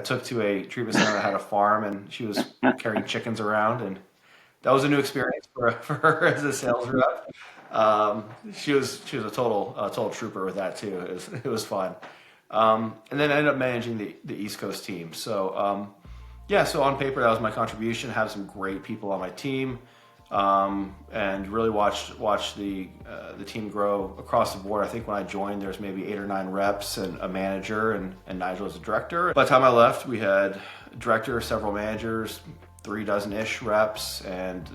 took to a treatment center that had a farm, and she was carrying chickens around, and that was a new experience for her as a sales rep. She was a total trooper with that too. It was fun. And then I ended up managing the East Coast team. So yeah, so on paper that was my contribution. Have some great people on my team, and really watch the team grow across the board. I think when I joined, there's maybe 8 or 9 reps and a manager, and Nigel was a director. By the time I left, we had a director, several managers, 36-ish reps, and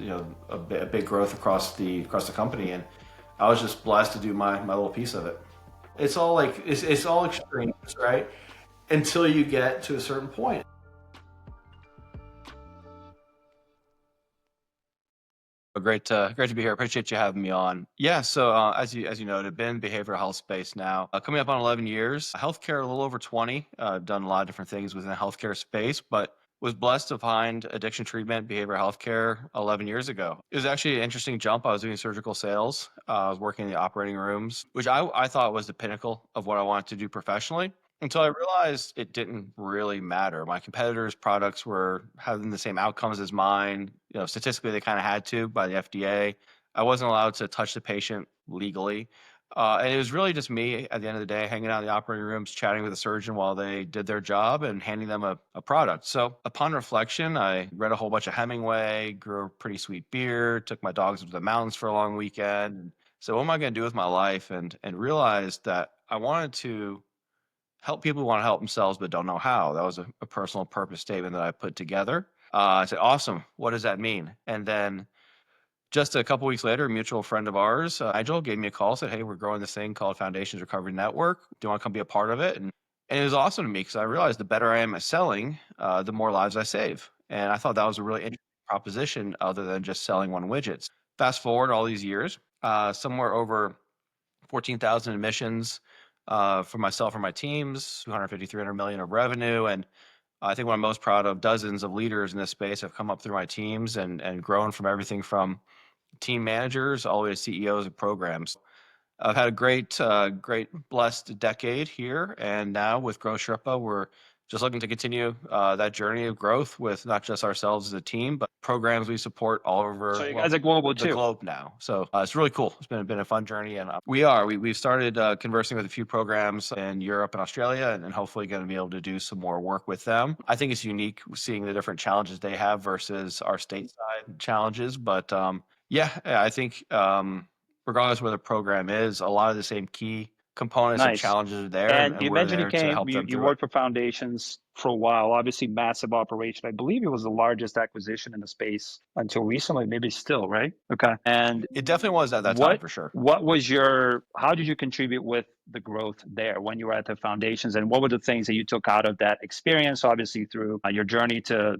a big growth across the company. And I was just blessed to do my little piece of it. It's all like it's all extremes, right? Until you get to a certain point. Great to be here. Appreciate you having me on. Yeah, so as you noted, been in behavioral health space now, coming up on 11 years. Healthcare a little over 20. Done a lot of different things within the healthcare space, but was blessed to find addiction treatment, behavioral healthcare 11 years ago. It was actually an interesting jump. I was doing surgical sales. I was working in the operating rooms, which I thought was the pinnacle of what I wanted to do professionally. Until I realized it didn't really matter. My competitors' products were having the same outcomes as mine. Statistically, they kind of had to by the FDA. I wasn't allowed to touch the patient legally. And it was really just me at the end of the day, hanging out in the operating rooms, chatting with the surgeon while they did their job and handing them a product. So upon reflection, I read a whole bunch of Hemingway, grew a pretty sweet beard, took my dogs to the mountains for a long weekend. So what am I going to do with my life? And realized that I wanted to help people who want to help themselves but don't know how. That was a personal purpose statement that I put together. I said, awesome. What does that mean? And then just a couple weeks later, a mutual friend of ours, Nigel, gave me a call, said, hey, we're growing this thing called Foundations Recovery Network. Do you want to come be a part of it? And it was awesome to me because I realized the better I am at selling, the more lives I save. And I thought that was a really interesting proposition other than just selling one widget. Fast forward all these years, somewhere over 14,000 admissions for myself and my teams, 250, 300 million of revenue. And I think what I'm most proud of, dozens of leaders in this space have come up through my teams and grown from everything from team managers all the way to CEOs of programs. I've had a great blessed decade here, and now with Growth Sherpa, we're just looking to continue that journey of growth with not just ourselves as a team, but programs we support all over So you guys are global the too. globe now. So it's really cool. It's been a fun journey, and we've started conversing with a few programs in Europe and Australia, and hopefully going to be able to do some more work with them. I think it's unique seeing the different challenges they have versus our stateside challenges, but yeah, I think regardless of where the program is, a lot of the same key components and Nice. challenges are there, And and you we're mentioned you there to came, help them you through it. worked for Foundations for a while, obviously massive operation. I believe it was the largest acquisition in the space until recently, maybe still, right? Okay. And It definitely was at that time for sure. how did you contribute with the growth there when you were at the Foundations, and what were the things that you took out of that experience, obviously through your journey to,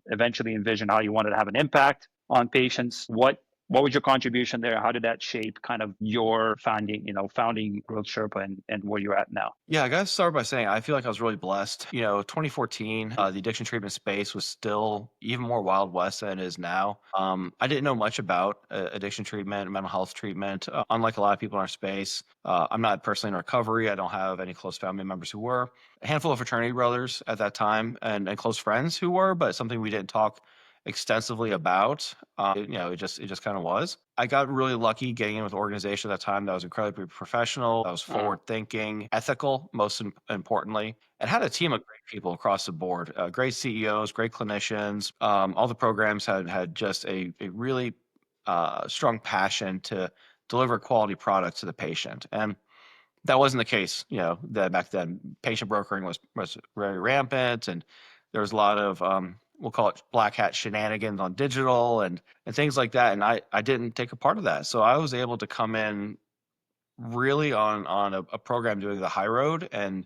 eventually envision how you wanted to have an impact on patients? What was your contribution there? How did that shape kind of your founding Growth Sherpa and where you're at now? Yeah, I got to start by saying I feel like I was really blessed. 2014, the addiction treatment space was still even more Wild West than it is now. I didn't know much about addiction treatment, mental health treatment. Unlike a lot of people in our space, I'm not personally in recovery. I don't have any close family members who were. A handful of fraternity brothers at that time and close friends who were, but something we didn't talk extensively about. It just kind of was. I got really lucky getting in with an organization at that time that was incredibly professional, that was forward thinking, ethical, most importantly, and had a team of great people across the board, great CEOs, great clinicians. All the programs had just a really strong passion to deliver quality products to the patient. And that wasn't the case, that back then. Patient brokering was very rampant, and there was a lot of we'll call it black hat shenanigans on digital and things like that. And I didn't take a part of that, so I was able to come in really on a program doing the high road and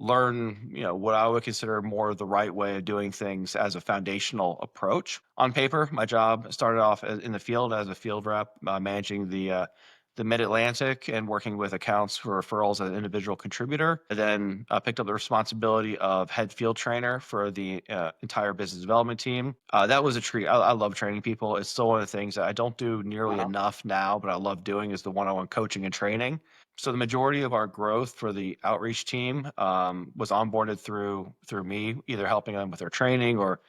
learn what I would consider more the right way of doing things as a foundational approach. On paper, my job started off in the field as a field rep, managing the Mid-Atlantic and working with accounts for referrals as an individual contributor. And then picked up the responsibility of head field trainer for the entire business development team. That was a treat. I love training people. It's still one of the things that I don't do nearly enough now, but I love doing is the one-on-one coaching and training. So the majority of our growth for the outreach team was onboarded through me, either helping them with their training or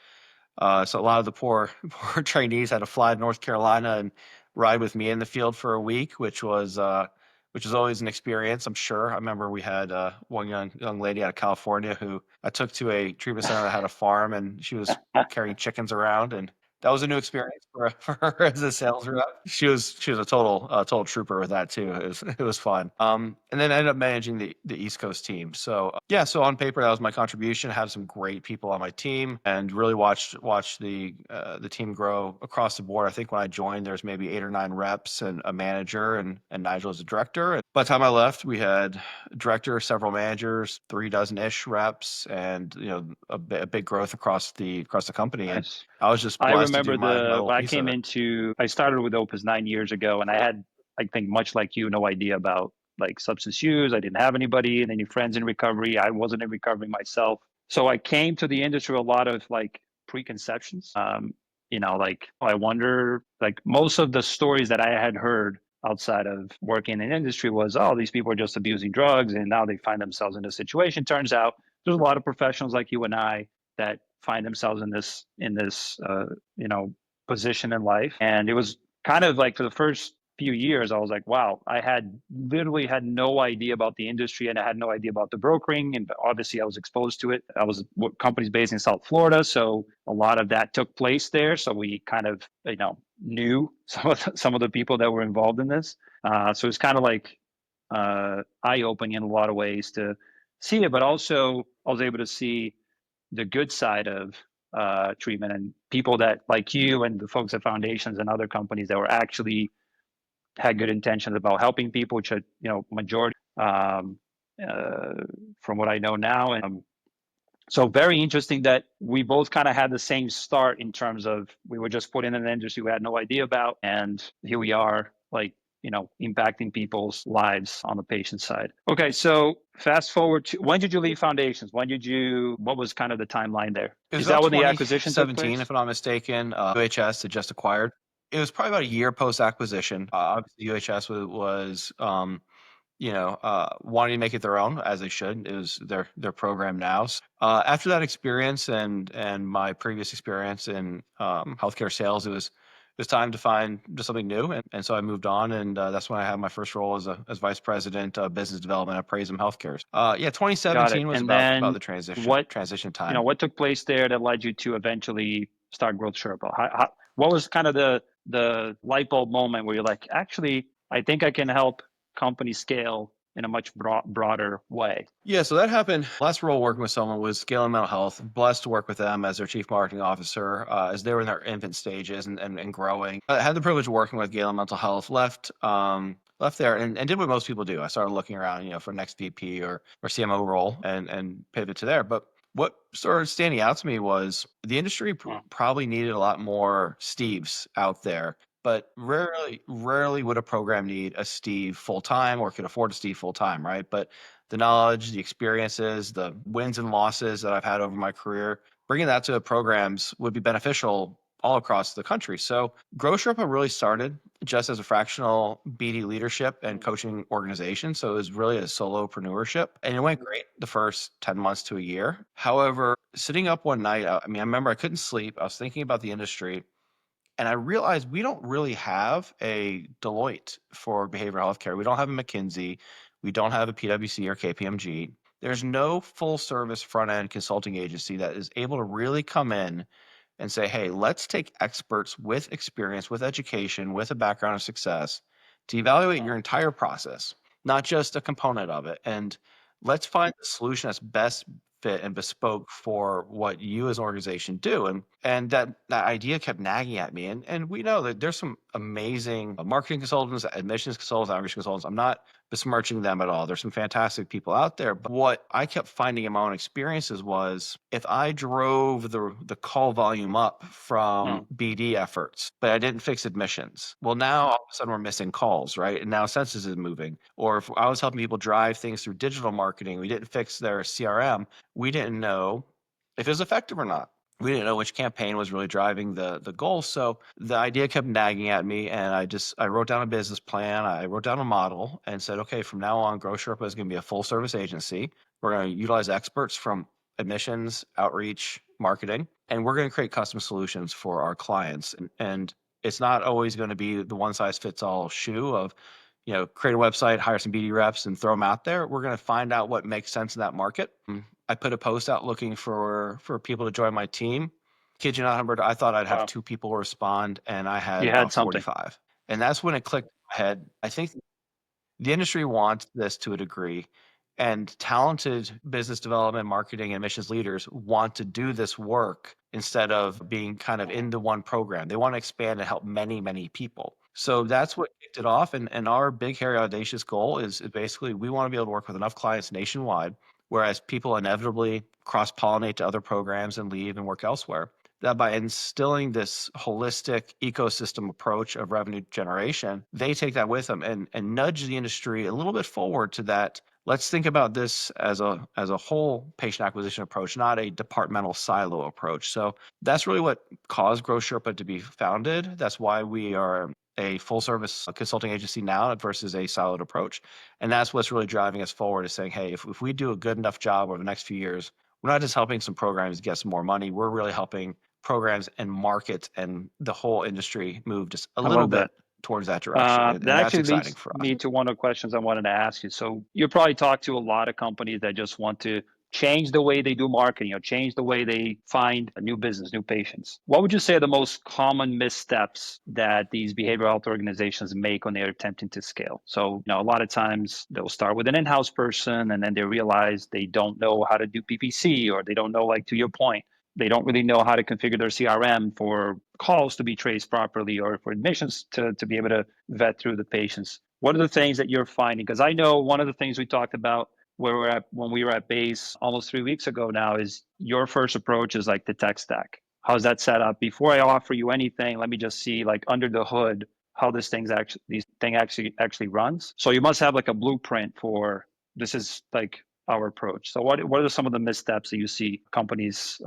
so a lot of the poor poor trainees had to fly to North Carolina and ride with me in the field for a week, which was always an experience, I'm sure. I remember we had one young lady out of California who I took to a treatment center that had a farm, and she was carrying chickens around, and that was a new experience for for her as a sales rep. She was a total trooper with that too. It was fun. And then I ended up managing the East Coast team. So yeah, so on paper that was my contribution. I had some great people on my team, and really watched the team grow across the board. I think when I joined, there's maybe 8 or 9 reps and a manager, and Nigel is a director. And by the time I left, we had a director, several managers, 3 dozen-ish reps, and a big growth across the company. And Nice. I was just I blessed to do remember my little when I piece of came it. into, I started with Opus 9 years ago, and I had, I think, much like you, no idea about like substance use. I didn't have anybody and any friends in recovery. I wasn't in recovery myself. So I came to the industry with a lot of like preconceptions. Like I wonder, like most of the stories that I had heard outside of working in industry was, oh, these people are just abusing drugs and now they find themselves in a situation. Turns out there's a lot of professionals like you and I that find themselves in this position in life. And it was kind of like for the first few years, I was like, wow, I had literally had no idea about the industry and I had no idea about the brokering. And obviously I was exposed to it. I was with companies based in South Florida. So a lot of that took place there. So we kind of, knew some of the people that were involved in this. So it's kind of like eye opening in a lot of ways to see it, but also I was able to see the good side of treatment and people that like you and the folks at foundations and other companies that were actually had good intentions about helping people, which are majority uh, from what I know now. And so very interesting that we both kind of had the same start in terms of we were just put in an industry we had no idea about, and here we are, like impacting people's lives on the patient side. Okay, so fast forward to when did you leave Foundations? What was kind of the timeline there? It was Is that about when the acquisition took 2017, place? if I'm not mistaken. UHS had just acquired. It was probably about a year post acquisition. Obviously, UHS was wanting to make it their own, as they should. It was their program now. After that experience and my previous experience in healthcare sales, it was time to find just something new, and so I moved on, and that's when I had my first role as vice president of business development at Praisem Healthcare. Yeah, Got it. 2017 was And about then the transition what transition time. what took place there that led you to eventually start Growth Sherpa? What was kind of the light bulb moment where you're like, actually, I think I can help companies scale in a much broader way? Yeah, so that happened. Last role working with someone was Galen Mental Health. Blessed to work with them as their chief marketing officer as they were in their infant stages and growing. I had the privilege of working with Galen Mental Health. Left there and did what most people do. I started looking around, for next VP or CMO role and pivot to there. But what started standing out to me was the industry Mm, probably needed a lot more Steves out there, but rarely would a program need a Steve full time or could afford a Steve full time, right? But the knowledge, the experiences, the wins and losses that I've had over my career, bringing that to programs would be beneficial all across the country. So Growth Sherpa really started just as a fractional BD leadership and mm, coaching organization. So it was really a solopreneurship, and it went great the first 10 months to a year. However, sitting up one night, I remember I couldn't sleep. I was thinking about the industry, and I realized we don't really have a Deloitte for behavioral healthcare. We don't have a McKinsey. We don't have a PwC or KPMG. There's no full service front end consulting agency that is able to really come in and say, hey, let's take experts with experience, with education, with a background of success to evaluate mm, your entire process, not just a component of it. And let's find the solution that's best fit and bespoke for what you as an organization do. And that idea kept nagging at me. And we know that there's some amazing marketing consultants, admissions consultants, outreach consultants. I'm not besmirching them at all. There's some fantastic people out there. But what I kept finding in my own experiences was if I drove the call volume up from mm. BD efforts, but I didn't fix admissions, well, now all of a sudden we're missing calls, right? And now census is moving. Or if I was helping people drive things through digital marketing, we didn't fix their CRM, we didn't know if it was effective or not. We didn't know which campaign was really driving the goal. So the idea kept nagging at me, and I wrote down a business plan. I wrote down a model and said, okay, from now on, Growth Sherpa is going to be a full service agency. We're going to utilize experts from admissions, outreach, marketing, and we're going to create custom solutions for our clients. And it's not always going to be the one size fits all shoe of, create a website, hire some BD reps, and throw them out there. We're going to find out what makes sense in that market. I put a post out looking for people to join my team. Kid you not, Humbert, I thought I'd have Wow, 2 people respond, and I had you had about something. 45. And that's when it clicked in my head. I think the industry wants this to a degree, and talented business development, marketing, and missions leaders want to do this work instead of being kind of into one program. They want to expand and help many, many people. So that's what kicked it off. And our big, hairy, audacious goal is basically we want to be able to work with enough clients nationwide, whereas people inevitably cross pollinate to other programs and leave and work elsewhere. That by instilling this holistic ecosystem approach of revenue generation, they take that with them and nudge the industry a little bit forward to that. Let's think about this as a whole patient acquisition approach, not a departmental silo approach. So that's really what caused Grow Sherpa to be founded. That's why we are a full service consulting agency now versus a siloed approach. And that's what's really driving us forward is saying, hey, if we do a good enough job over the next few years, we're not just helping some programs get some more money. We're really helping programs and markets and the whole industry move just a I little love bit that. towards that direction. And That that's actually exciting leads for us. me to one of the questions I wanted to ask you. So you probably talk to a lot of companies that just want to change the way they do marketing or change the way they find a new business, new patients. What would you say are the most common missteps that these behavioral health organizations make when they're attempting to scale? So, a lot of times they'll start with an in-house person and then they realize they don't know how to do PPC, or they don't know, like to your point, they don't really know how to configure their CRM for calls to be traced properly or for admissions to be able to vet through the patients. What are the things that you're finding? Because I know one of the things we talked about where we're at when we were at base almost 3 weeks ago now is your first approach is like the tech stack. How's that set up? Before I offer you anything, let me just see like under the hood how this thing actually runs. So you must have like a blueprint for this is like our approach. So what are some of the missteps that you see companies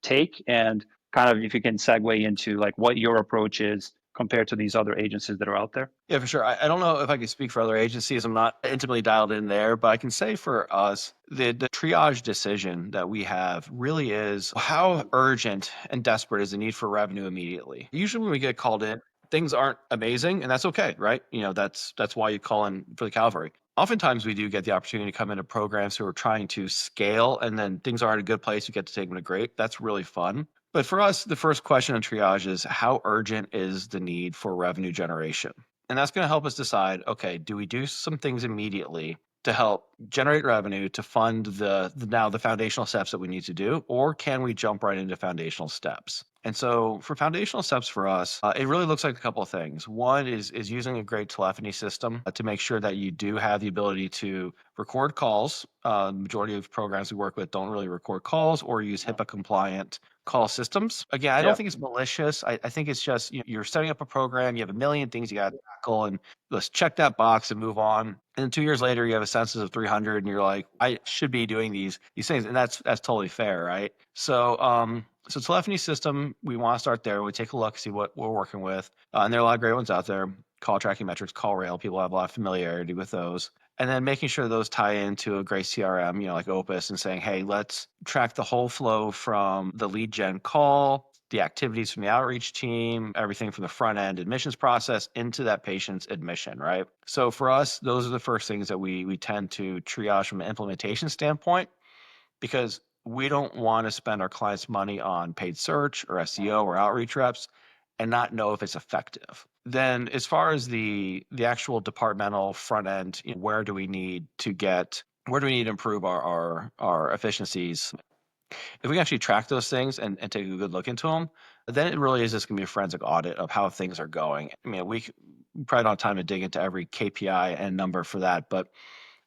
take, and kind of if you can segue into like what your approach is compared to these other agencies that are out there? Yeah, for sure. I don't know if I can speak for other agencies. I'm not intimately dialed in there, but I can say for us, the triage decision that we have really is how urgent and desperate is the need for revenue immediately. Usually when we get called in, things aren't amazing, and that's okay, right? That's why you call in for the cavalry. Oftentimes we do get the opportunity to come into programs who are trying to scale, and then things are at a good place. You get to take them to great. That's really fun. But for us, the first question in triage is how urgent is the need for revenue generation? And that's going to help us decide, okay, do we do some things immediately to help generate revenue to fund the foundational steps that we need to do, or can we jump right into foundational steps? And so for foundational steps for us, it really looks like a couple of things. One is using a great telephony system to make sure that you do have the ability to record calls. The majority of programs we work with don't really record calls or use No. HIPAA compliant call systems. Again, I don't Yeah. think it's malicious. I think it's just you're setting up a program, you have a million things you got to tackle, and let's check that box and move on. And then 2 years later, you have a census of 300, and you're like, I should be doing these things, and that's totally fair, right? So telephony system, we want to start there. We take a look, see what we're working with, and there are a lot of great ones out there. Call tracking metrics, call rail, people have a lot of familiarity with those. And then making sure those tie into a great CRM, like Opus, and saying, hey, let's track the whole flow from the lead gen call, the activities from the outreach team, everything from the front end admissions process into that patient's admission, right? So for us, those are the first things that we tend to triage from an implementation standpoint, because we don't want to spend our clients' money on paid search or SEO or outreach reps and not know if it's effective. Then, as far as the actual departmental front end, where do we need to improve our efficiencies? If we can actually track those things and take a good look into them, then it really is just going to be a forensic audit of how things are going. I mean, we probably don't have time to dig into every KPI and number for that, but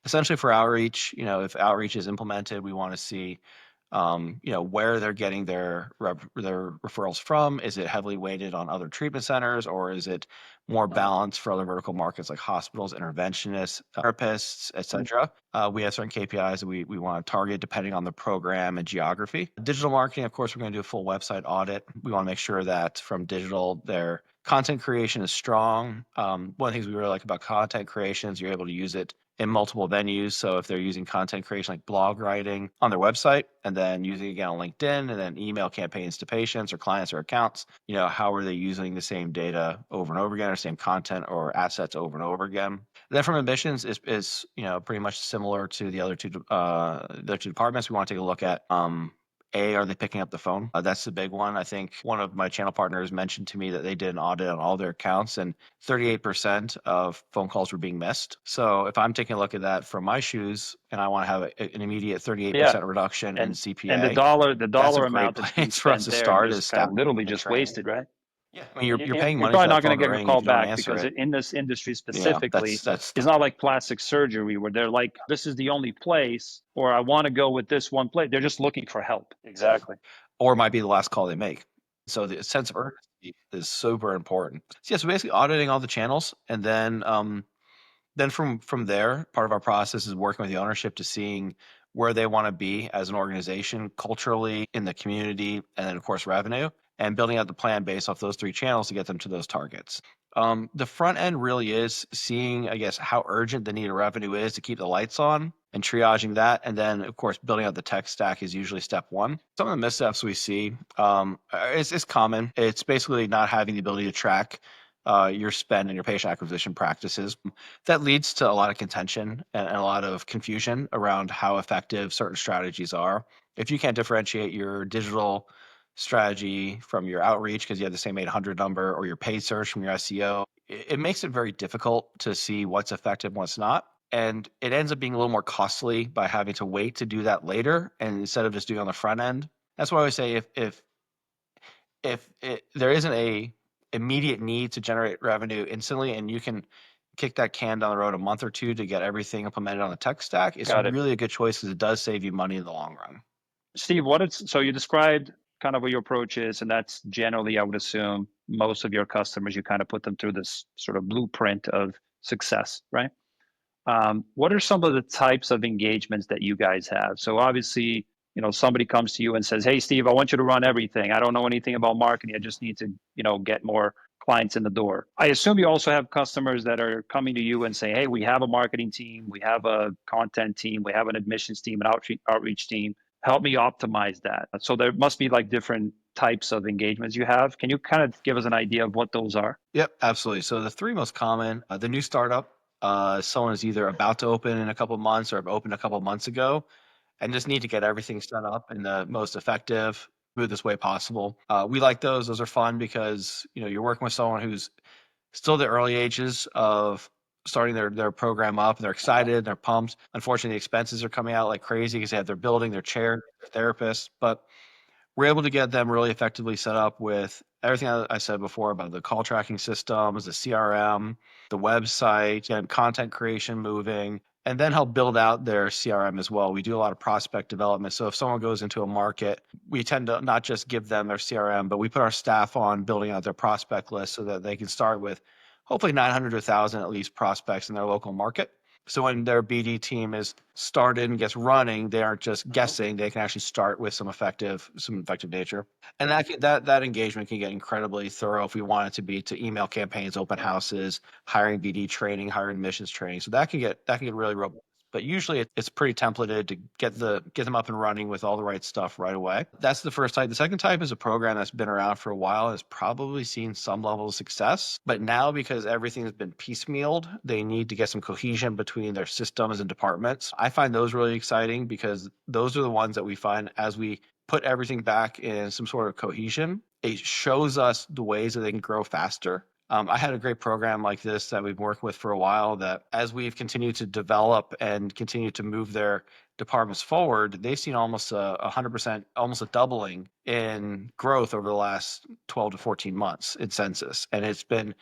essentially for outreach, if outreach is implemented, we want to see where they're getting their referrals from. Is it heavily weighted on other treatment centers, or is it more balanced for other vertical markets like hospitals, interventionists, therapists, et cetera? We have certain KPIs that we want to target depending on the program and geography. Digital marketing, of course, we're going to do a full website audit. We want to make sure that from digital, their content creation is strong. One of the things we really like about content creation is you're able to use it in multiple venues. So if they're using content creation like blog writing on their website and then using it again on LinkedIn and then email campaigns to patients or clients or accounts, how are they using the same data over and over again or same content or assets over and over again? Then from admissions is pretty much similar to the other two departments. We want to take a look at are they picking up the phone? That's the big one. I think one of my channel partners mentioned to me that they did an audit on all their accounts and 38% of phone calls were being missed. So if I'm taking a look at that from my shoes and I want to have an immediate Yeah. 38% reduction in And the CPA, dollar the that's a dollar great amount that's being place for us spent to there start is just kind of staff literally and just training. wasted, right? Yeah. I mean, you're paying You're money probably for not that going to phone to get your ring. If call you don't back answer because it, in this industry yeah, specifically, that's it's not like plastic surgery where they're like, this is the only place, or I want to go with this one place. They're just looking for help. Exactly. or it might be the last call they make. So the sense of urgency is super important. So, yeah, so basically auditing all the channels, and then from there, part of our process is working with the ownership to seeing where they want to be as an organization culturally in the community, and then of course revenue, and building out the plan based off those three channels to get them to those targets. The front end really is seeing, I guess, how urgent the need of revenue is to keep the lights on and triaging that. And then, of course, building out the tech stack is usually step one. Some of the missteps we see is common. It's basically not having the ability to track your spend and your patient acquisition practices. That leads to a lot of contention and a lot of confusion around how effective certain strategies are. If you can't differentiate your digital strategy from your outreach because you have the same 800 number or your paid search from your SEO, it makes it very difficult to see what's effective and what's not. And it ends up being a little more costly by having to wait to do that later and instead of just doing it on the front end. That's why I always say if there isn't a immediate need to generate revenue instantly and you can kick that can down the road a month or two to get everything implemented on the tech stack, it's Got it. really a good choice because it does save you money in the long run. Steve, so you described kind of what your approach is, and that's generally, I would assume, most of your customers, you kind of put them through this sort of blueprint of success, right? What are some of the types of engagements that you guys have? So obviously, somebody comes to you and says, "Hey, Steve, I want you to run everything. I don't know anything about marketing. I just need to, get more clients in the door." I assume you also have customers that are coming to you and say, "Hey, we have a marketing team, we have a content team, we have an admissions team, an outreach team. Help me optimize that." So there must be like different types of engagements you have. Can you kind of give us an idea of what those are? Yep, absolutely. So the three most common, the new startup, someone is either about to open in a couple of months or have opened a couple of months ago and just need to get everything set up in the most effective, smoothest way possible. We like those. Those are fun because you're working with someone who's still the early ages of starting their program up. They're excited, they're pumped. Unfortunately, the expenses are coming out like crazy because they have their building, their chair, their therapists, but we're able to get them really effectively set up with everything I said before about the call tracking systems, the CRM, the website, and content creation moving, and then help build out their CRM as well. We do a lot of prospect development. So if someone goes into a market, we tend to not just give them their CRM, but we put our staff on building out their prospect list so that they can start with hopefully 900 to 1,000 at least prospects in their local market. So when their BD team is started and gets running, they aren't just guessing. They can actually start with some effective nature, and that engagement can get incredibly thorough if we want it to be to email campaigns, open houses, hiring BD training, hiring admissions training. So that can get really robust. But usually it's pretty templated to get them up and running with all the right stuff right away. That's the first type. The second type is a program that's been around for a while and has probably seen some level of success. But now because everything has been piecemealed, they need to get some cohesion between their systems and departments. I find those really exciting because those are the ones that we find as we put everything back in some sort of cohesion, it shows us the ways that they can grow faster. I had a great program like this that we've been working with for a while that as we've continued to develop and continue to move their departments forward, they've seen almost 100%, almost a doubling in growth over the last 12 to 14 months in census. And it's been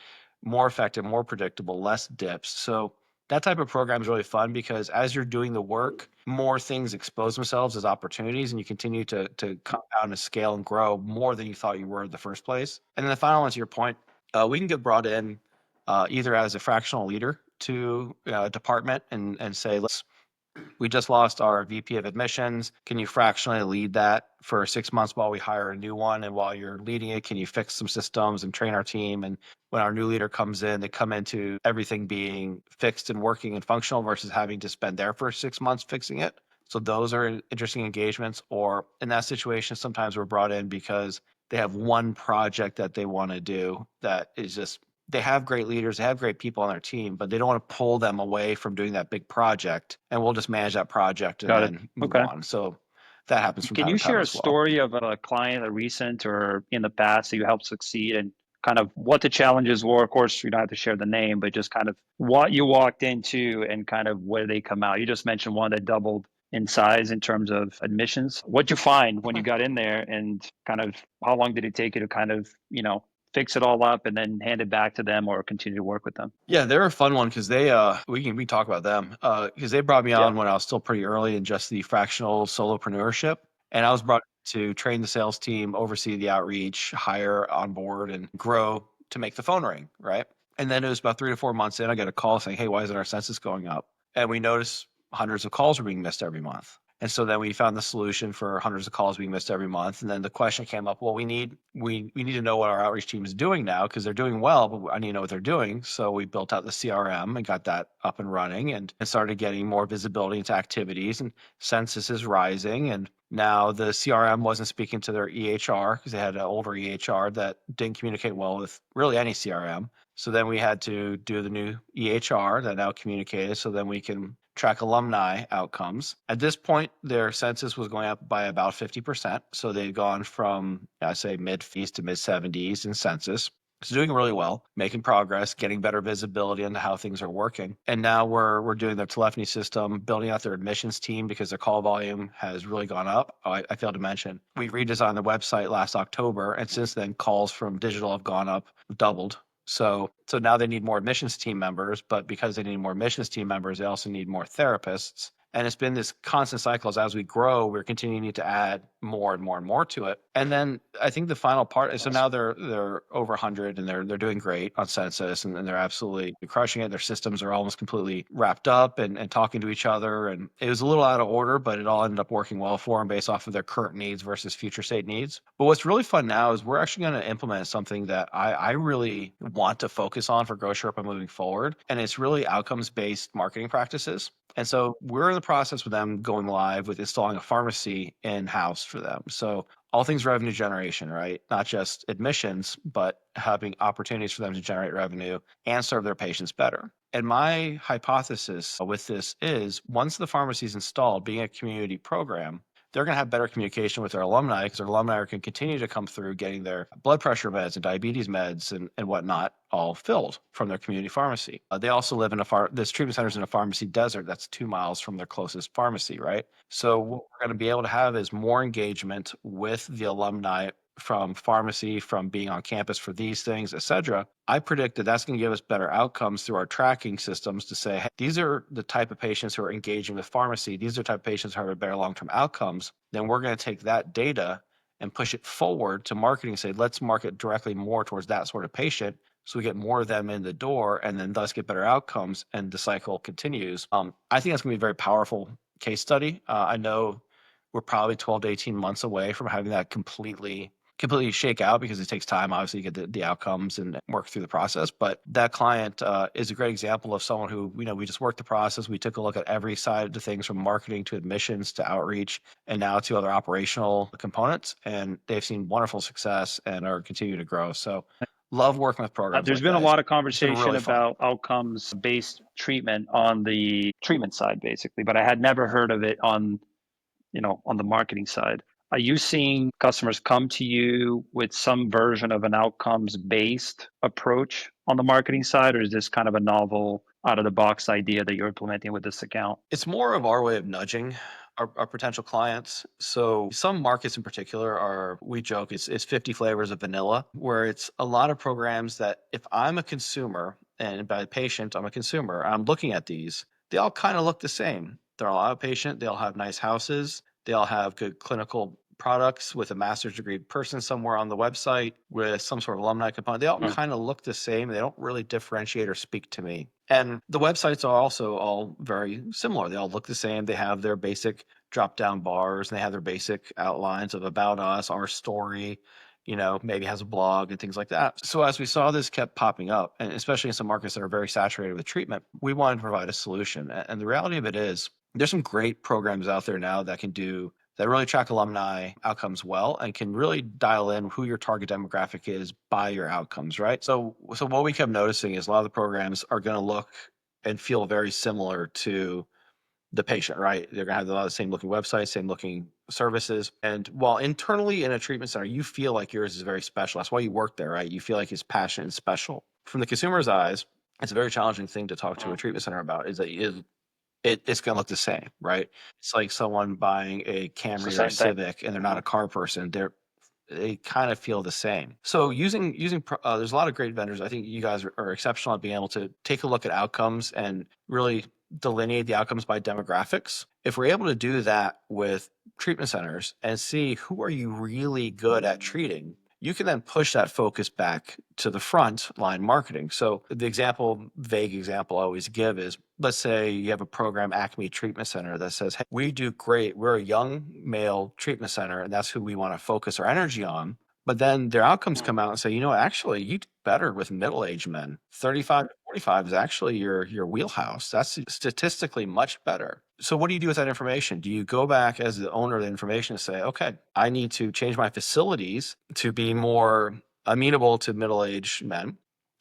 more effective, more predictable, less dips. So That type of program is really fun because as you're doing the work, more things expose themselves as opportunities, and you continue to compound and scale and grow more than you thought you were in the first place. And then the final one, to your point, we can get brought in either as a fractional leader to a department and say, we just lost our VP of admissions. Can you fractionally lead that for 6 months while we hire a new one? And while you're leading it, can you fix some systems and train our team? And when our new leader comes in, they come into everything being fixed and working and functional versus having to spend their first 6 months fixing it. So those are interesting engagements. Or in that situation, sometimes we're brought in because they have one project that they want to do that is just they have great leaders, they have great people on their team, but they don't want to pull them away from doing that big project. And we'll just manage that project and Got it. then move Okay. on. So that happens from Can time you to time share a as well. story of a client, a recent or in the past that you helped succeed and kind of what the challenges were? Of course, you don't have to share the name, but just kind of what you walked into and kind of where they come out. You just mentioned one that doubled in size in terms of admissions. What'd you find when you got in there and kind of how long did it take you to kind of, fix it all up and then hand it back to them or continue to work with them? Yeah, they're a fun one because we talk about them because they brought me Yeah. on when I was still pretty early in just the fractional solopreneurship, and I was brought to train the sales team, oversee the outreach, hire, onboard, and grow to make the phone ring, right? And then it was about 3 to 4 months in, I got a call saying, "Hey, why isn't our census going up?" And we noticed hundreds of calls were being missed every month. And so then we found the solution for hundreds of calls being missed every month. And then the question came up, well, we need to know what our outreach team is doing now because they're doing well, but I need to know what they're doing. So we built out the CRM and got that up and running and started getting more visibility into activities and census is rising. And now the CRM wasn't speaking to their EHR because they had an older EHR that didn't communicate well with really any CRM. So then we had to do the new EHR that now communicated so then we can track alumni outcomes. At this point, their census was going up by about 50%. So they've gone from, I say, mid 50s to mid 70s in census. It's doing really well, making progress, getting better visibility into how things are working. And now we're doing their telephony system, building out their admissions team because their call volume has really gone up. Oh, I failed to mention, we redesigned the website last October, and since then, calls from digital have gone up, doubled. So now they need more admissions team members, but because they need more admissions team members, they also need more therapists. And it's been this constant cycle as we grow, we're continuing to add more and more and more to it. And then I think the final part is so now they're over 100 and they're doing great on census and they're absolutely crushing it. Their systems are almost completely wrapped up and talking to each other. And it was a little out of order, but it all ended up working well for them based off of their current needs versus future state needs. But what's really fun now is we're actually going to implement something that I really want to focus on for Growth Sherpa moving forward. And it's really outcomes based marketing practices. And so we're in the process with them going live with installing a pharmacy in house for them. So all things revenue generation, right? Not just admissions, but having opportunities for them to generate revenue and serve their patients better. And my hypothesis with this is once the pharmacy is installed, being a community program, they're going to have better communication with their alumni because their alumni can continue to come through getting their blood pressure meds and diabetes meds and whatnot all filled from their community pharmacy. They also live in this treatment center is in a pharmacy desert that's 2 miles from their closest pharmacy, right? So what we're going to be able to have is more engagement with the alumni from pharmacy, from being on campus for these things, et cetera. I predict that that's going to give us better outcomes through our tracking systems to say, hey, these are the type of patients who are engaging with pharmacy. These are the type of patients who have better long-term outcomes. Then we're going to take that data and push it forward to marketing and say, let's market directly more towards that sort of patient so we get more of them in the door and then thus get better outcomes and the cycle continues. I think that's going to be a very powerful case study. I know we're probably 12 to 18 months away from having that completely shake out because it takes time, obviously, to get the outcomes and work through the process. But that client is a great example of someone who, we just worked the process. We took a look at every side of things from marketing to admissions to outreach and now to other operational components. And they've seen wonderful success and are continuing to grow. So love working with programs There's like been a that. lot of It's been conversation really fun. about outcomes based treatment on the treatment side, basically, but I had never heard of it on the marketing side. Are you seeing customers come to you with some version of an outcomes based approach on the marketing side, or is this kind of a novel out of the box idea that you're implementing with this account? It's more of our way of nudging our potential clients. So some markets in particular we joke, it's 50 flavors of vanilla, where it's a lot of programs that if I'm a consumer and by patient, I'm a consumer. I'm looking at these. They all kind of look the same. They're all outpatient. They all have nice houses. They all have good clinical products with a master's degree person somewhere on the website with some sort of alumni component. They all Mm. kind of look the same. They don't really differentiate or speak to me. And the websites are also all very similar. They all look the same. They have their basic drop down bars and they have their basic outlines of about us, our story, maybe has a blog and things like that. So as we saw this kept popping up, and especially in some markets that are very saturated with treatment, we wanted to provide a solution. And the reality of it is there's some great programs out there now that really track alumni outcomes well and can really dial in who your target demographic is by your outcomes, right? So what we kept noticing is a lot of the programs are going to look and feel very similar to the patient, right? They're gonna have a lot of the same looking websites, same looking services. And while internally in a treatment center, you feel like yours is very special. That's why you work there, right? You feel like it's passionate and special. From the consumer's eyes, it's a very challenging thing to talk to a Mm. treatment center about, is that it's gonna look the same, right? It's like someone buying a It's the Camry or a same thing. Civic and they're not Mhm. a car person. They kind of feel the same. So there's a lot of great vendors. I think you guys are exceptional at being able to take a look at outcomes and really delineate the outcomes by demographics. If we're able to do that with treatment centers and see who are you really good at treating, you can then push that focus back to the front line marketing. So vague example I always give is, let's say you have a program, Acme Treatment Center, that says, hey, we do great. We're a young male treatment center, and that's who we want to focus our energy on. But then their outcomes Mm. come out and say, actually, you do better with middle-aged men. 35 to 45 is actually your wheelhouse. That's statistically much better. So what do you do with that information? Do you go back as the owner of the information and say, okay, I need to change my facilities to be more amenable to middle-aged men.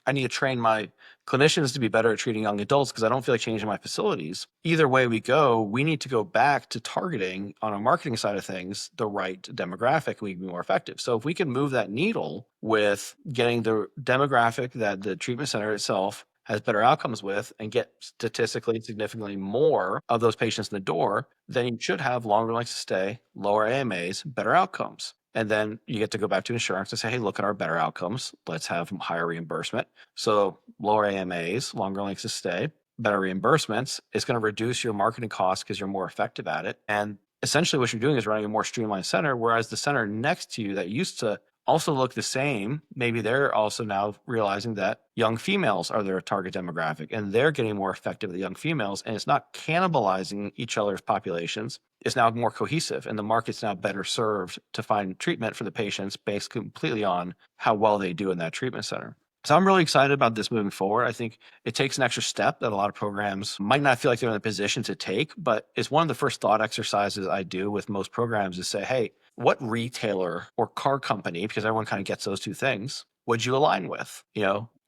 I need to train my clinicians to be better at treating young adults because I don't feel like changing my facilities. Either way we go, we need to go back to targeting on a marketing side of things the right demographic. We can be more effective. So if we can move that needle with getting the demographic that the treatment center itself has better outcomes with and get statistically significantly more of those patients in the door, then you should have longer lengths of stay, lower AMAs, better outcomes. And then you get to go back to insurance and say, hey, look at our better outcomes. Let's have higher reimbursement. So lower AMAs, longer lengths of stay, better reimbursements. It's going to reduce your marketing costs because you're more effective at it. And essentially what you're doing is running a more streamlined center, whereas the center next to you that used to also look the same, maybe they're also now realizing that young females are their target demographic and they're getting more effective at the young females, and it's not cannibalizing each other's populations. It's now more cohesive and the market's now better served to find treatment for the patients based completely on how well they do in that treatment center. So I'm really excited about this moving forward. I think it takes an extra step that a lot of programs might not feel like they're in a position to take, but it's one of the first thought exercises I do with most programs is say, hey, what retailer or car company, because everyone kind of gets those two things, would you align with?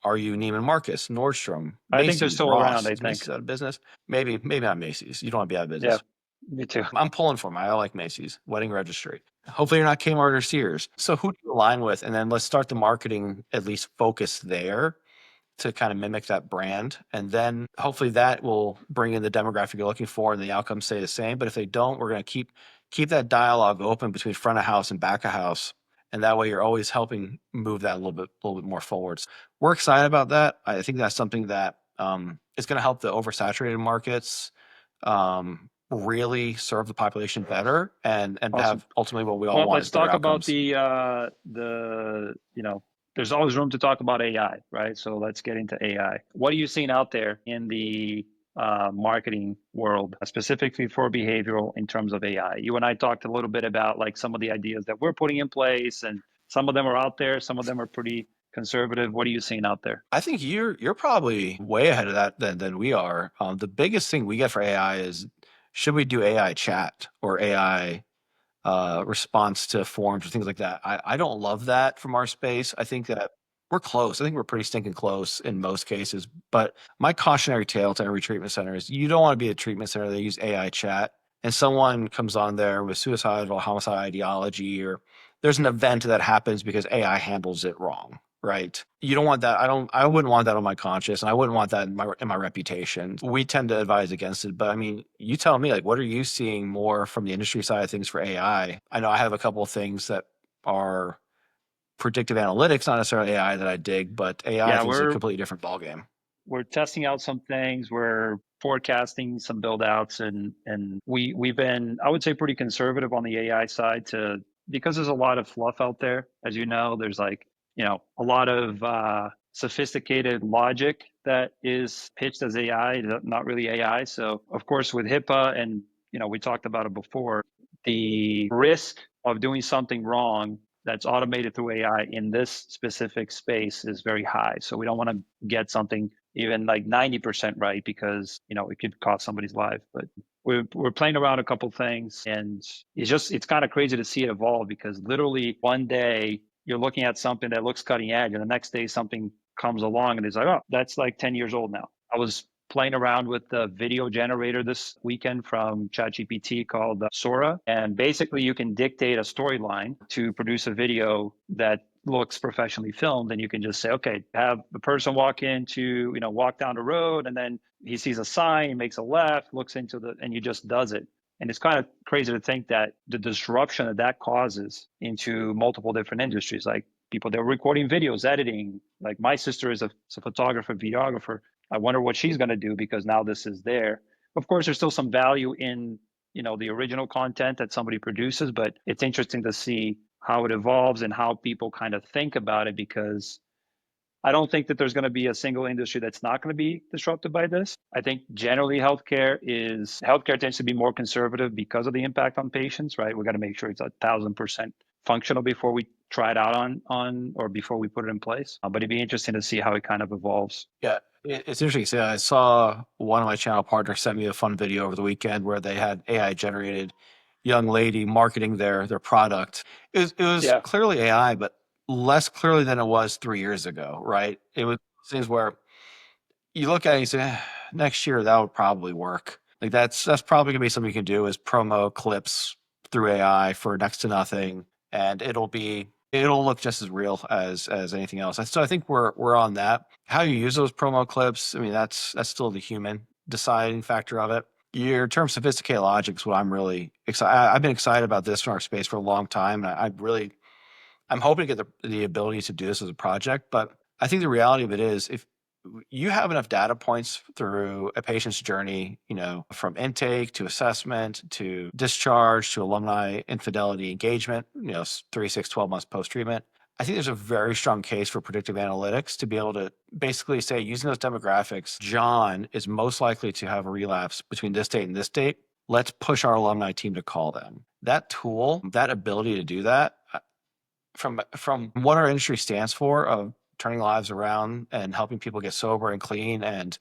Are you Neiman Marcus, Nordstrom, I think they're Macy's, still around. Ross? I Is think. Macy's out of business? Maybe not Macy's. You don't want to be out of Yeah, business. me too. I'm pulling for them. I like Macy's, wedding registry. Hopefully you're not Kmart or Sears. So who do you align with? And then let's start the marketing, at least focus there to kind of mimic that brand. And then hopefully that will bring in the demographic you're looking for and the outcomes stay the same. But if they don't, we're going to keep that dialogue open between front of house and back of house. And that way you're always helping move that a little bit more forwards. We're excited about that. I think that's something that is going to help the oversaturated markets really serve the population better and Awesome. have ultimately what we all Well, want let's is better talk about outcomes. the there's always room to talk about AI, right? So let's get into AI. What are you seeing out there in the marketing world, specifically for behavioral in terms of AI? You and I talked a little bit about like some of the ideas that we're putting in place, and some of them are out there, some of them are pretty conservative. What are you seeing out there? I think you're probably way ahead of that than we are. The biggest thing we get for AI is, should we do AI chat or AI response to forms or things like that? I don't love that from our space. I think that we're close. I think we're pretty stinking close in most cases. But my cautionary tale to every treatment center is, you don't want to be a treatment center that use AI chat and someone comes on there with suicidal homicide ideology, or there's an event that happens because AI handles it wrong. Right. You don't want that. I wouldn't want that on my conscience, and I wouldn't want that in my reputation. We tend to advise against it, but I mean, you tell me, like, what are you seeing more from the industry side of things for AI? I know I have a couple of things that are predictive analytics, not necessarily AI, that I dig, but AI I Yeah, think is a we're completely different ballgame. we're testing out some things. We're forecasting some build outs, and we've been, I would say, pretty conservative on the AI side to because there's a lot of fluff out there. As you know, there's like, a lot of sophisticated logic that is pitched as AI, not really AI. So of course with HIPAA and we talked about it before, the risk of doing something wrong that's automated through AI in this specific space is very high. So we don't want to get something even like 90% right because, it could cost somebody's life. But we're playing around a couple things, and it's kind of crazy to see it evolve because literally one day you're looking at something that looks cutting edge and the next day something comes along and it's like, oh, that's like 10 years old now. I was playing around with the video generator this weekend from ChatGPT called Sora. And basically, you can dictate a storyline to produce a video that looks professionally filmed. And you can just say, okay, have the person walk down the road, and then he sees a sign, he makes a left, looks and he just does it. And it's kind of crazy to think that the disruption that causes into multiple different industries, like people that are recording videos, editing. Like my sister is a photographer, videographer. I wonder what she's going to do because now this is there. Of course, there's still some value in the original content that somebody produces, but it's interesting to see how it evolves and how people kind of think about it because I don't think that there's going to be a single industry that's not going to be disrupted by this. I think generally healthcare tends to be more conservative because of the impact on patients, right? We got to make sure it's 1,000% functional before we try it out on or before we put it in place. But it'd be interesting to see how it kind of evolves. Yeah, it's interesting. So I saw one of my channel partners sent me a fun video over the weekend where they had AI generated young lady marketing their product. It was Yeah. clearly AI, but less clearly than it was 3 years ago, right? It was things where you look at it and you say, next year that would probably work. Like that's probably gonna be something you can do is promo clips through AI for next to nothing, and it'll look just as real as anything else. So I think we're on that. How you use those promo clips, I mean, that's still the human deciding factor of it. Your term sophisticated logic is what I'm really excited. I've been excited about this in our space for a long time, and I'm hoping to get the ability to do this as a project. But I think the reality of it is, if you have enough data points through a patient's journey, from intake to assessment to discharge to alumni infidelity engagement, 3, 6, 12 months post treatment. I think there's a very strong case for predictive analytics to be able to basically say, using those demographics, John is most likely to have a relapse between this date and this date. Let's push our alumni team to call them. That tool, that ability to do that, from what our industry stands for of turning lives around and helping people get sober and clean and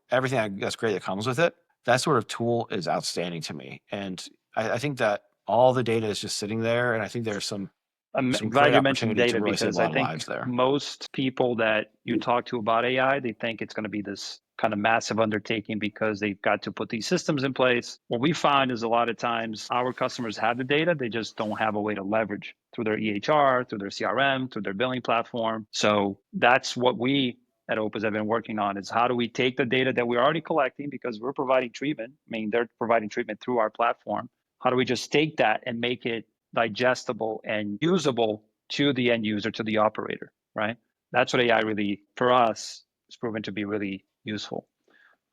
everything that's great that comes with it, that sort of tool is outstanding to me. And I think that all the data is just sitting there, and I think there's some I'm great glad you mentioned opportunity to data really save a because I lot of think lives there. most people that you talk to about AI, they think it's going to be this kind of massive undertaking because they've got to put these systems in place. What we find is a lot of times our customers have the data, they just don't have a way to leverage through their EHR, through their CRM, through their billing platform. So that's what we at Opus have been working on is how do we take the data that we're already collecting because we're providing treatment. I mean, they're providing treatment through our platform. How do we just take that and make it digestible and usable to the end user, to the operator, right? That's what AI really, for us, is proven to be really useful.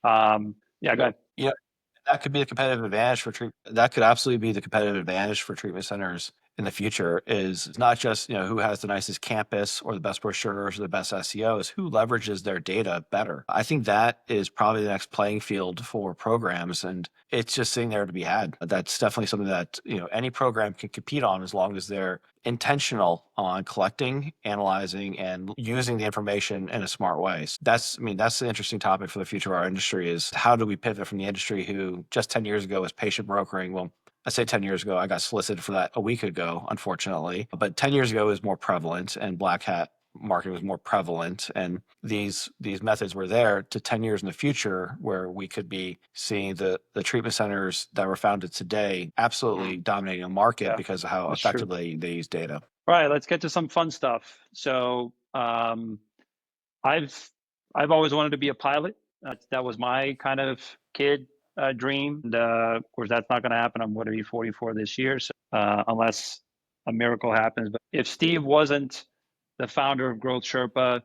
Yeah, go ahead. Yeah, that could be a competitive advantage for that could absolutely be the competitive advantage for treatment centers in the future, is not just, who has the nicest campus or the best brochures or the best SEOs, who leverages their data better. I think that is probably the next playing field for programs, and it's just sitting there to be had. That's definitely something that, any program can compete on as long as they're intentional on collecting, analyzing, and using the information in a smart way. So that's the interesting topic for the future of our industry is how do we pivot from the industry who just 10 years ago was patient brokering? Well, I say 10 years ago, I got solicited for that a week ago, unfortunately. But 10 years ago it was more prevalent and black hat marketing was more prevalent. And these methods were there to 10 years in the future where we could be seeing the treatment centers that were founded today absolutely dominating a market Yeah, because of how that's true. effectively they use data. All right, let's get to some fun stuff. So, I've I've always wanted to be a pilot. That was my kind of kid dream. And, of course, that's not going to happen. I'm going to be 44 this year, so, unless a miracle happens. But if Steve wasn't the founder of Growth Sherpa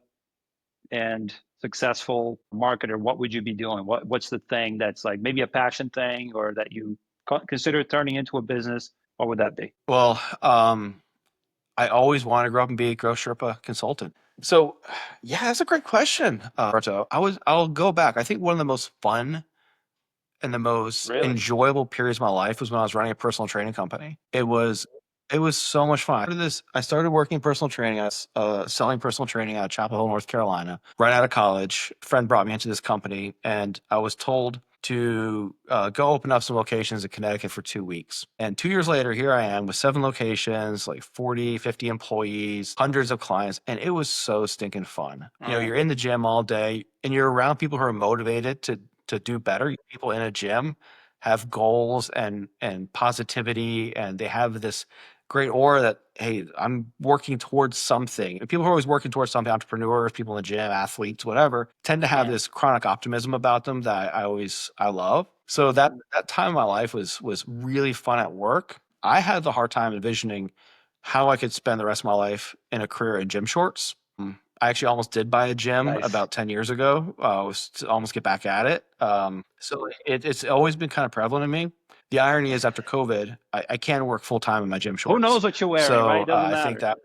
and successful marketer, what would you be doing? What's the thing that's like maybe a passion thing or that you consider turning into a business? What would that be? Well, I always wanted to grow up and be a Growth Sherpa consultant. So, yeah, that's a great question, Roberto. I'll go back. I think one of the most fun and the most Really? enjoyable periods of my life was when I was running a personal training company. It was so much fun. I started working in personal training. I was selling personal training out of Chapel Hill, North Carolina. Right out of college, a friend brought me into this company, and I was told to go open up some locations in Connecticut for 2 weeks. And 2 years later, here I am with 7 locations, like 40, 50 employees, hundreds of clients. And it was so stinking fun. All right. You're in the gym all day and you're around people who are motivated to do better. People in a gym have goals and positivity, and they have this great aura that, hey, I'm working towards something. And people who are always working towards something, entrepreneurs, people in the gym, athletes, whatever, tend to have Yeah. this chronic optimism about them that I love. So that time of my life was really fun at work. I had the hard time envisioning how I could spend the rest of my life in a career in gym shorts. I actually almost did buy a gym Nice. about 10 years ago. Was to almost get back at it. So it's always been kind of prevalent in me. The irony is, after COVID, I can't work full time in my gym Who shorts. knows what you're wearing, right? So Doesn't I think matter.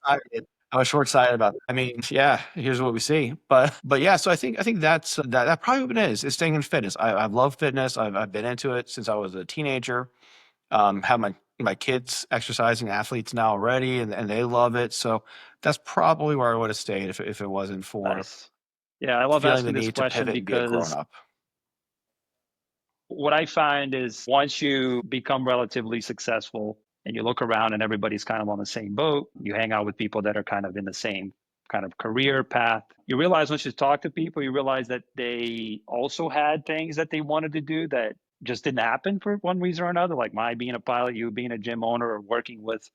that I was short sighted about. I mean, yeah, here's what we see. But yeah, so I think that probably what it is staying in fitness. I love fitness. I've been into it since I was a teenager. Have my kids exercising athletes now already, and they love it. So that's probably where I would have stayed if it wasn't for Nice. Yeah, I love feeling the asking this need to question pivot and be a grown because up. what I find is once you become relatively successful and you look around and everybody's kind of on the same boat, you hang out with people that are kind of in the same kind of career path. You realize once you talk to people, you realize that they also had things that they wanted to do that just didn't happen for one reason or another, like my being a pilot, you being a gym owner or working with,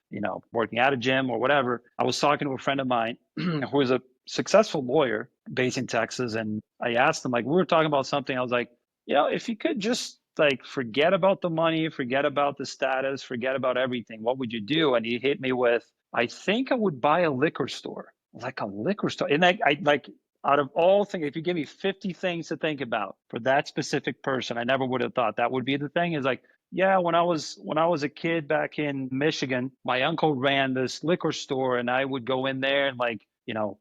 working at a gym or whatever. I was talking to a friend of mine who is a successful lawyer based in Texas. And I asked him, like, we were talking about something. I was like, if you could just like forget about the money, forget about the status, forget about everything, what would you do? And he hit me with, I think I would buy a liquor store. Like a liquor store. And I like out of all things, if you give me 50 things to think about for that specific person, I never would have thought that would be the thing. Is like, yeah, when I was a kid back in Michigan, my uncle ran this liquor store and I would go in there and like,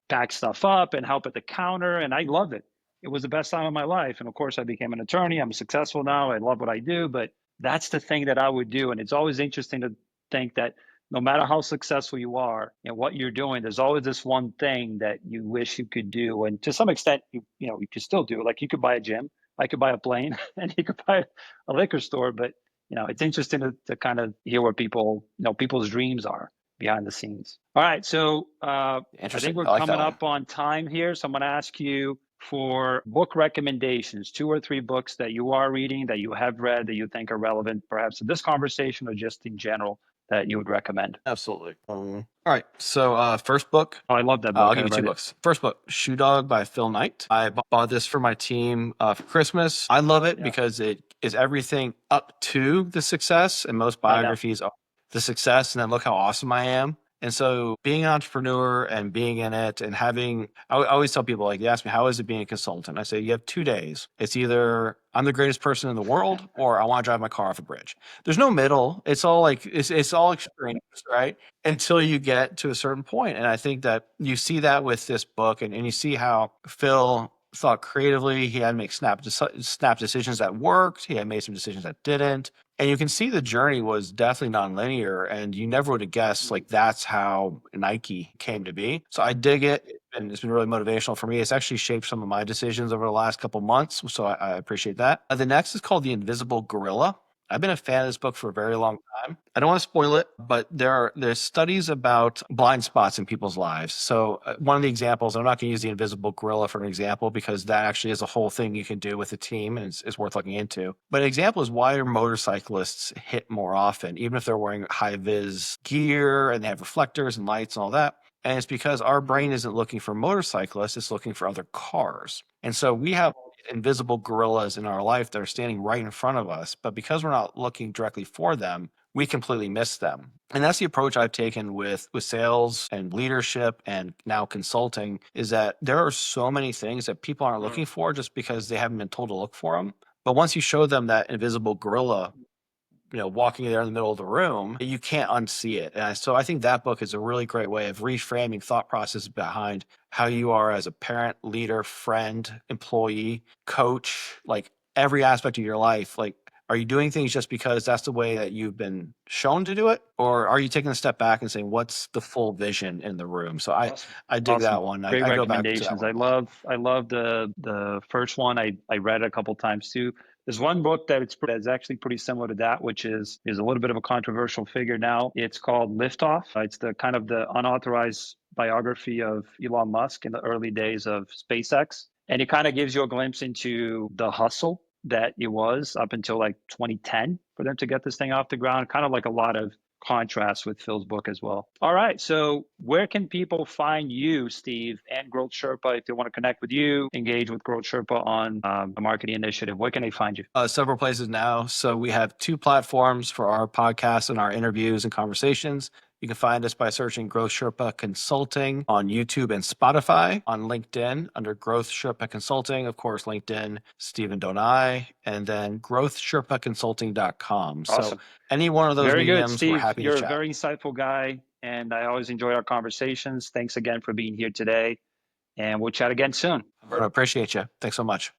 pack stuff up and help at the counter. And I loved it. It was the best time of my life. And of course, I became an attorney. I'm successful now. I love what I do, but that's the thing that I would do. And it's always interesting to think that no matter how successful you are and what you're doing, there's always this one thing that you wish you could do. And to some extent, you could still do. Like you could buy a gym, I could buy a plane, and you could buy a liquor store. But it's interesting to kind of hear what people's dreams are behind the scenes. All right, so I think Interesting. we're I like that coming one. up on time here, so I'm going to ask you for book recommendations, 2 or 3 books that you are reading, that you have read, that you think are relevant, perhaps to this conversation or just in general, that you would recommend. Absolutely. All right. So, first book. Oh, I love that I'll book. I give you two read it. books. First book, Shoe Dog by Phil Knight. I bought this for my team for Christmas. I love it Yeah, because it is everything up to the success, and most I know. biographies are the success, and then look how awesome I am. And so, being an entrepreneur and being in it, and I always tell people, like, they ask me, how is it being a consultant? I say, you have 2 days. It's either I'm the greatest person in the world, or I want to drive my car off a bridge. There's no middle. It's all like it's all extremes, right? Until you get to a certain point. And I think that you see that with this book, and you see how Phil thought creatively. He had to make snap decisions that worked. He had made some decisions that didn't. And you can see the journey was definitely non-linear, and you never would have guessed like that's how Nike came to be. So I dig it. And it's been really motivational for me. It's actually shaped some of my decisions over the last couple months. So I appreciate that. The next is called The Invisible Gorilla. I've been a fan of this book for a very long time. I don't want to spoil it, but there's studies about blind spots in people's lives. So one of the examples, I'm not going to use the invisible gorilla for an example because that actually is a whole thing you can do with a team, and it's worth looking into. But an example is, why are motorcyclists hit more often, even if they're wearing high vis gear and they have reflectors and lights and all that? And it's because our brain isn't looking for motorcyclists, it's looking for other cars. And so we have invisible gorillas in our life that are standing right in front of us, but because we're not looking directly for them, we completely miss them. And that's the approach I've taken with sales and leadership and now consulting, is that there are so many things that people aren't looking for just because they haven't been told to look for them. But once you show them that invisible gorilla, walking there in the middle of the room, you can't unsee it. So I think that book is a really great way of reframing thought process behind how you are as a parent, leader, friend, employee, coach, like every aspect of your life. Like, are you doing things just because that's the way that you've been shown to do it? Or are you taking a step back and saying, what's the full vision in the room? So Awesome. I dig Awesome. that one. Great I go back to that recommendations. one I a lot. love I love the first one. I read it a couple times too. There's one book that's actually pretty similar to that, which is a little bit of a controversial figure now. It's called Liftoff. It's the kind of the unauthorized biography of Elon Musk in the early days of SpaceX. And it kind of gives you a glimpse into the hustle that it was up until like 2010 for them to get this thing off the ground. Kind of like a lot of contrast with Phil's book as well. All right. So, where can people find you, Steve, and Growth Sherpa if they want to connect with you, engage with Growth Sherpa on the marketing initiative? Where can they find you? Several places now. So we have two platforms for our podcasts and our interviews and conversations. You can find us by searching Growth Sherpa Consulting on YouTube and Spotify, on LinkedIn under Growth Sherpa Consulting, of course, LinkedIn, Steve Donai, and then growthsherpaconsulting.com. So Awesome. any one of those Very good, mediums, we're Steve. happy to You're a chat. very insightful guy, and I always enjoy our conversations. Thanks again for being here today, and we'll chat again soon. I appreciate you. Thanks so much.